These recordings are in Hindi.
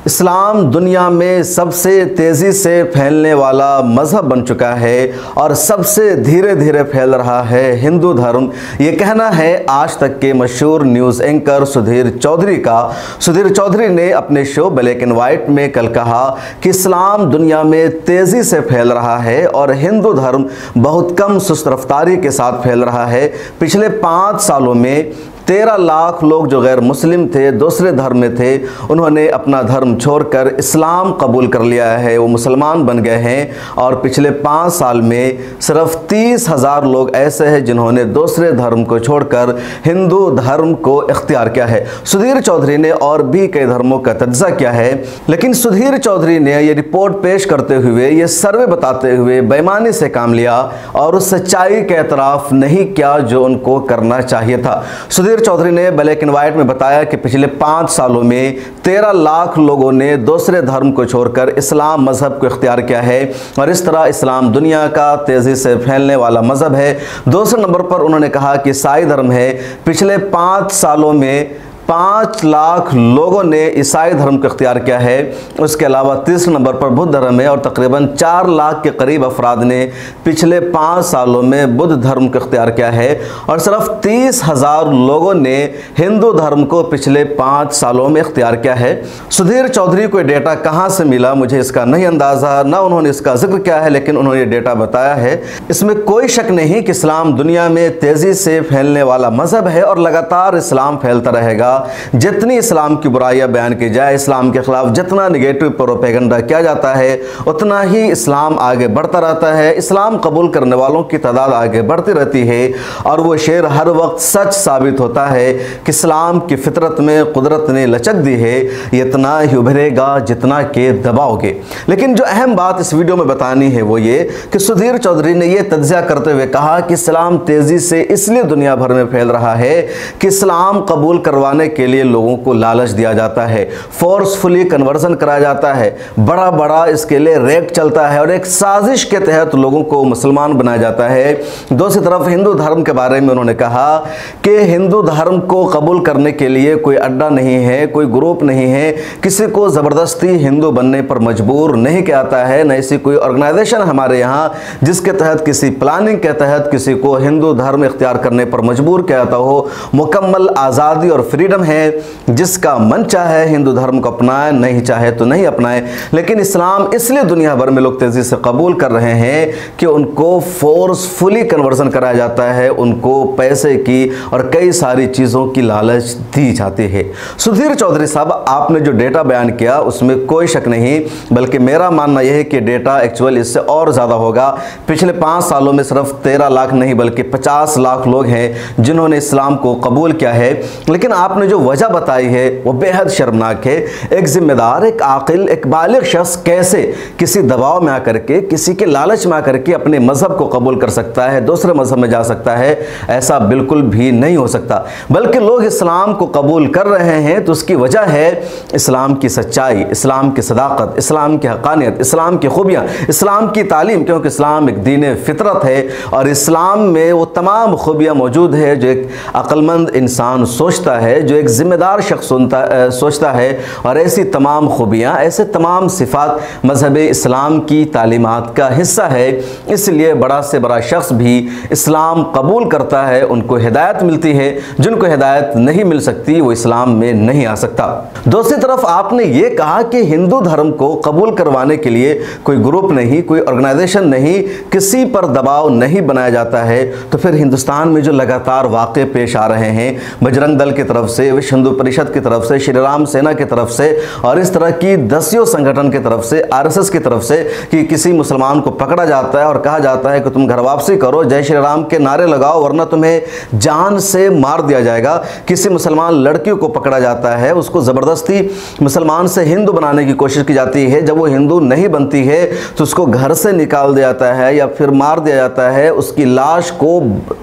इस्लाम दुनिया में सबसे तेज़ी से फैलने वाला मज़हब बन चुका है और सबसे धीरे धीरे फैल रहा है हिंदू धर्म। ये कहना है आज तक के मशहूर न्यूज़ एंकर सुधीर चौधरी का। सुधीर चौधरी ने अपने शो ब्लैक एंड वाइट में कल कहा कि इस्लाम दुनिया में तेज़ी से फैल रहा है और हिंदू धर्म बहुत कम सुस्त रफ्तारी के साथ फैल रहा है। पिछले 5 सालों में 13 लाख लोग जो गैर मुस्लिम थे, दूसरे धर्म में थे, उन्होंने अपना धर्म छोड़कर इस्लाम कबूल कर लिया है, वो मुसलमान बन गए हैं। और पिछले 5 साल में सिर्फ 30,000 लोग ऐसे हैं जिन्होंने दूसरे धर्म को छोड़कर हिंदू धर्म को इख्तियार किया है। सुधीर चौधरी ने और भी कई धर्मों का तज्ज़ा किया है, लेकिन सुधीर चौधरी ने ये रिपोर्ट पेश करते हुए, ये सर्वे बताते हुए बेईमानी से काम लिया और उस सच्चाई के एतराफ़ नहीं किया जो उनको करना चाहिए था। सुधीर चौधरी ने ब्लैक एंड वाइट में बताया कि पिछले 5 सालों में 13 लाख लोगों ने दूसरे धर्म को छोड़कर इस्लाम मज़हब को इख्तियार किया है और इस तरह इस्लाम दुनिया का तेज़ी से फैलने वाला मज़हब है। दूसरे नंबर पर उन्होंने कहा कि ईसाई धर्म है। पिछले 5 सालों में 5 लाख लोगों ने ईसाई धर्म को इख्तियार किया है। उसके अलावा तीसरे नंबर पर बुद्ध धर्म है और तकरीबन 4 लाख के करीब अफराद ने पिछले 5 सालों में बुद्ध धर्म को इख्तियार किया है और सिर्फ 30,000 लोगों ने हिंदू धर्म को पिछले 5 सालों में इख्तियार किया है। सुधीर चौधरी को डेटा कहाँ से मिला मुझे इसका नहीं अंदाज़ा, ना उन्होंने इसका जिक्र किया है, लेकिन उन्होंने डेटा बताया है। इसमें कोई शक नहीं कि इस्लाम दुनिया में तेज़ी से फैलने वाला मज़हब है और लगातार इस्लाम फैलता रहेगा। जितनी इस्लाम की बुराइयां बयान की जाए, इस्लाम के खिलाफ जितना निगेटिव प्रोपेगेंडा किया जाता है, उतना ही इस्लाम आगे बढ़ता रहता है। इस्लाम कबूल करने वालों की तादाद आगे बढ़ती रहती है और वो शेर हर वक्त सच साबित होता है कि इस्लाम की फितरत में कुदरत ने लचक दी है, इतना ही उभरेगा जितना के दबाओगे। लेकिन जो अहम बात इस वीडियो में बतानी है वो ये कि सुधीर चौधरी ने यह तज्ज़िया करते हुए कहा कि इस्लाम तेज़ी से इसलिए दुनिया भर में फैल रहा है कि इस्लाम कबूल करवाने के लिए लोगों को लालच दिया जाता है, फोर्सफुली कन्वर्जन कराया जाता है, बड़ा बड़ा इसके लिए रेट चलता है और एक साजिश के तहत लोगों को मुसलमान बनाया जाता है। दूसरी तरफ हिंदू धर्म के बारे में उन्होंने कहा कि हिंदू धर्म को कबूल करने के लिए कोई अड्डा नहीं है, कोई ग्रुप नहीं है, किसी को ज़बरदस्ती हिंदू बनने पर मजबूर नहीं किया जाता है, न ऐसी कोई ऑर्गेनाइजेशन हमारे यहाँ जिसके तहत किसी प्लानिंग के तहत किसी को हिंदू धर्म इख्तियार करने पर मजबूर किया जाता हो। मुकम्मल आज़ादी और फ्रीडम है, जिसका मन चाहे हिंदू धर्म को अपनाए, नहीं चाहे तो नहीं अपनाए। लेकिन इस्लाम इसलिए दुनिया भर में लोग तेजी से कबूल कर रहे हैं कि उनको फोर्सफुली कन्वर्जन कराया जाता है, उनको पैसे की और कई सारी चीज़ों की लालच दी जाती है। सुधीर चौधरी साहब, आपने जो डेटा बयान किया उसमें कोई शक नहीं, बल्कि मेरा मानना यह है कि डेटा एक्चुअल इससे और ज़्यादा होगा। पिछले 5 सालों में सिर्फ 13 लाख नहीं बल्कि 50 लाख लोग हैं जिन्होंने इस्लाम को कबूल किया है। लेकिन आपने जो वजह बताई है वो बेहद शर्मनाक है। एक जिम्मेदार, एक आकिल, एक बालिग शख्स कैसे किसी दबाव में आकर के, किसी के लालच में आकर के अपने मजहब को कबूल कर सकता है, दूसरे मजहब में जा सकता है? ऐसा बिल्कुल भी नहीं हो सकता। बल्कि लोग इस्लाम को कबूल कर रहे हैं तो उसकी वजह है इस्लाम की सच्चाई, इस्लाम की सदाकत, इस्लाम की हक़ानियत, इस्लाम की खूबियाँ, इस्लाम की तालीम। क्योंकि इस्लाम एक दीन फितरत है और इस्लाम में वो तमाम खूबियाँ मौजूद है जो एक अक्लमंद इंसान सोचता है, जो एक जिम्मेदार शख्स सोचता है। और ऐसी तमाम खूबियाँ, ऐसे तमाम सिफात मज़हब इस्लाम की तालीमात का हिस्सा है। इसलिए बड़ा से बड़ा शख्स भी इस्लाम कबूल करता है, उनको हिदायत मिलती है। जिनको हिदायत नहीं मिल सकती वो इस्लाम में नहीं आ सकता। दूसरी तरफ आपने ये कहा कि हिंदू धर्म को कबूल करवाने के लिए कोई ग्रुप नहीं, कोई ऑर्गेनाइजेशन नहीं, किसी पर दबाव नहीं बनाया जाता है। तो फिर हिंदुस्तान में जो लगातार वाक़े पेश आ रहे हैं, बजरंग दल की तरफ से, विश्व हिंदू परिषद की तरफ से, श्री राम सेना की तरफ से और इस तरह की दसियों संगठन की तरफ से, RSS की तरफ से, कि किसी मुसलमान को पकड़ा जाता है और कहा जाता है कि तुम घर वापसी करो, जय श्री राम के नारे लगाओ वरना तुम्हें जान से मार दिया जाएगा। किसी मुसलमान लड़की को पकड़ा जाता है, उसको ज़बरदस्ती मुसलमान से हिंदू बनाने की कोशिश की जाती है। जब वो हिंदू नहीं बनती है तो उसको घर से निकाल दिया जाता है या फिर मार दिया जाता है, उसकी लाश को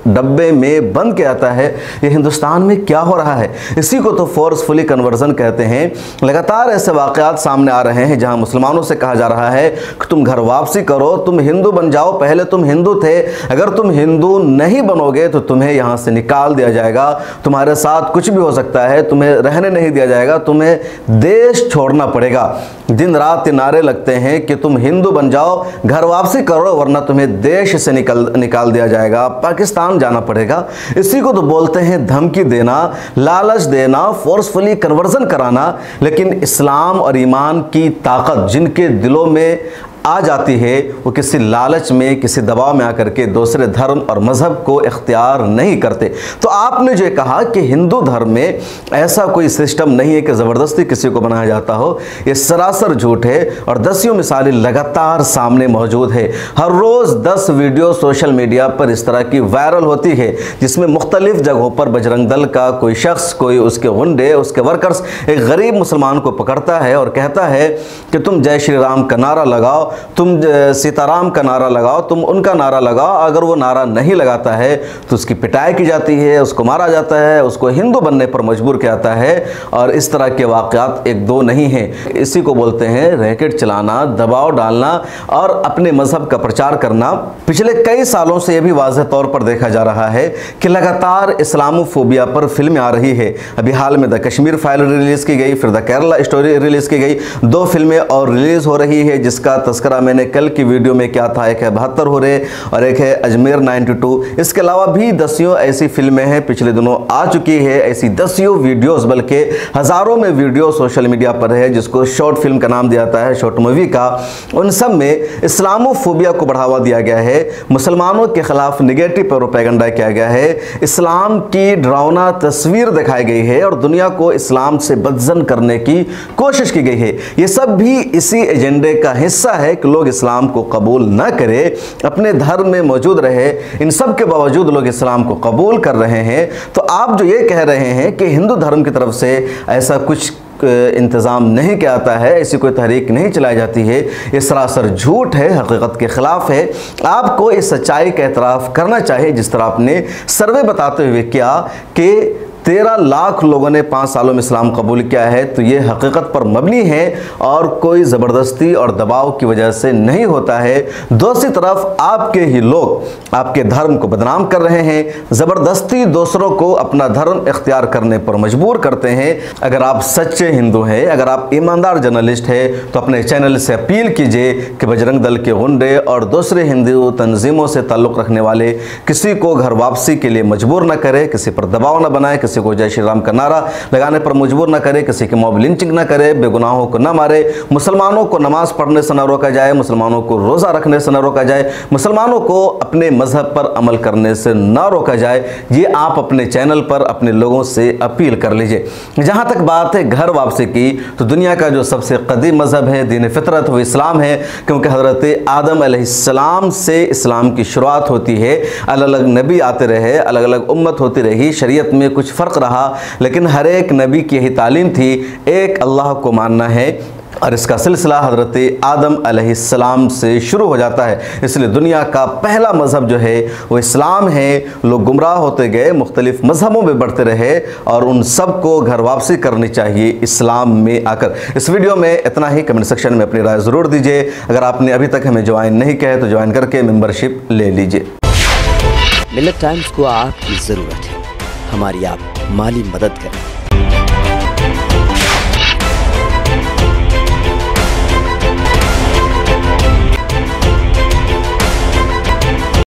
डब्बे में बंद किया जाता है। ये हिंदुस्तान में क्या हो रहा है? इसी को तो फोर्सफुली कन्वर्जन कहते हैं। लगातार ऐसे वाक़यात सामने आ रहे हैं जहां मुसलमानों से कहा जा रहा है कि तुम घर वापसी करो, तुम हिंदू बन जाओ, पहले तुम हिंदू थे, अगर तुम हिंदू नहीं बनोगे तो तुम्हें यहाँ से निकाल दिया जाएगा, तुम्हारे साथ कुछ भी हो सकता है, तुम्हें रहने नहीं दिया जाएगा, तुम्हें देश छोड़ना पड़ेगा। दिन रात नारे लगते हैं कि तुम हिंदू बन जाओ, घर वापसी करो, वरना तुम्हें देश से निकाल दिया जाएगा, पाकिस्तान जाना पड़ेगा। इसी को तो बोलते हैं धमकी देना, लालच देना, फोर्सफुली कन्वर्जन कराना। लेकिन इस्लाम और ईमान की ताकत जिनके दिलों में आ जाती है वो किसी लालच में, किसी दबाव में आकर के दूसरे धर्म और मज़हब को इख्तियार नहीं करते। तो आपने जो कहा कि हिंदू धर्म में ऐसा कोई सिस्टम नहीं है कि ज़बरदस्ती किसी को बनाया जाता हो, ये सरासर झूठ है और दसियों मिसालें लगातार सामने मौजूद है। हर रोज़ 10 वीडियो सोशल मीडिया पर इस तरह की वायरल होती है जिसमें मुख्तलिफ जगहों पर बजरंग दल का कोई शख्स, कोई उसके गुंडे, उसके वर्कर्स एक गरीब मुसलमान को पकड़ता है और कहता है कि तुम जय श्री राम का नारा लगाओ, तुम सीताराम का नारा लगाओ, तुम उनका नारा लगाओ। अगर वो नारा नहीं लगाता है तो उसकी पिटाई की जाती है, उसको मारा जाता है, उसको हिंदू बनने पर मजबूर किया जाता है। और इस तरह के वाक़यात एक दो नहीं हैं। इसी को बोलते हैं रैकेट चलाना, दबाव डालना और अपने मज़हब का प्रचार करना। पिछले कई सालों से यह भी वाज़ेह तौर पर देखा जा रहा है कि लगातार इस्लामोफोबिया पर फिल्में आ रही है। अभी हाल में द कश्मीर फाइल रिलीज़ की गई, फिर द केरला स्टोरी रिलीज़ की गई, 2 फिल्में और रिलीज़ हो रही है जिसका तस्करा मैंने कल की वीडियो में किया था। एक है 72 हो रहे और एक है अजमेर 92। इसके अलावा भी दसियों ऐसी फिल्में हैं, पिछले दिनों आ चुकी है ऐसी दसियों वीडियोस, बल्कि हज़ारों में वीडियो सोशल मीडिया पर है जिसको शॉर्ट फिल्म का नाम दिया जाता है, शॉर्ट मूवी का। उन सब में इस्लामोफोबिया को बढ़ावा दिया गया है, मुसलमानों के खिलाफ निगेटिव प्रोपेगेंडा किया गया है, इस्लाम की डरावना तस्वीर दिखाई गई है और दुनिया को इस्लाम से बदजन करने की कोशिश की गई है। ये सब भी इसी एजेंडे का हिस्सा है कि लोग इस्लाम को कबूल ना करें, अपने धर्म में मौजूद रहे। इन सब के बावजूद लोग इस्लाम को कबूल कर रहे हैं। तो आप जो ये कह रहे हैं कि हिंदू धर्म की तरफ से ऐसा कुछ इंतज़ाम नहीं किया जाता है, ऐसी कोई तहरीक नहीं चलाई जाती है, ये सरासर झूठ है, हकीकत के ख़िलाफ़ है। आपको इस सच्चाई का एतराफ़ करना चाहिए। जिस तरह आपने सर्वे बताते हुए किया कि 13 लाख लोगों ने 5 सालों में इस्लाम कबूल किया है, तो ये हकीकत पर मबनी है और कोई ज़बरदस्ती और दबाव की वजह से नहीं होता है। दूसरी तरफ आपके ही लोग आपके धर्म को बदनाम कर रहे हैं, ज़बरदस्ती दूसरों को अपना धर्म इख्तियार करने पर मजबूर करते हैं। अगर आप सच्चे हिंदू हैं, अगर आप ईमानदार जर्नलिस्ट हैं, तो अपने चैनल से अपील कीजिए कि बजरंग दल के गुंडे और दूसरे हिंदू तंजीमों से ताल्लुक़ रखने वाले किसी को घर वापसी के लिए मजबूर न करें, किसी पर दबाव न बनाए, किसी को जय श्री राम का नारा लगाने पर मजबूर न करे, किसी की मॉब लिंचिंग न करे, बेगुनाहों को न मारे, मुसलमानों को नमाज पढ़ने से न रोका जाए, मुसलमानों को रोज़ा रखने से न रोका जाए, मुसलमानों को अपने मजहब पर अमल करने से न रोका जाए। ये आप अपने चैनल पर अपने लोगों से अपील कर लीजिए। जहाँ तक बात है घर वापसी की, तो दुनिया का जो सबसे कदीम मजहब है, दीन फितरत, वो इस्लाम है, क्योंकि हज़रत आदम अलैहिस्सलाम से इस्लाम की शुरुआत होती है। अलग अलग नबी आते रहे, अलग अलग उम्मत होती रही, शरीयत में कुछ फ़र्क रहा, लेकिन हर एक नबी की यही तालीम थी, एक अल्लाह को मानना है। और इसका सिलसिला हज़रत आदम अलैहिस्सलाम से शुरू हो जाता है। इसलिए दुनिया का पहला मज़हब जो है वो इस्लाम है। लोग गुमराह होते गए, मुख्तलिफ मज़हबों में बढ़ते रहे और उन सब को घर वापसी करनी चाहिए इस्लाम में आकर। इस वीडियो में इतना ही। कमेंट सेक्शन में अपनी राय ज़रूर दीजिए। अगर आपने अभी तक हमें ज्वाइन नहीं किया है तो ज्वाइन करके मेंबरशिप ले लीजिए। मिल्लत टाइम्स को आपकी ज़रूरत है, हमारी आप माली मदद करें।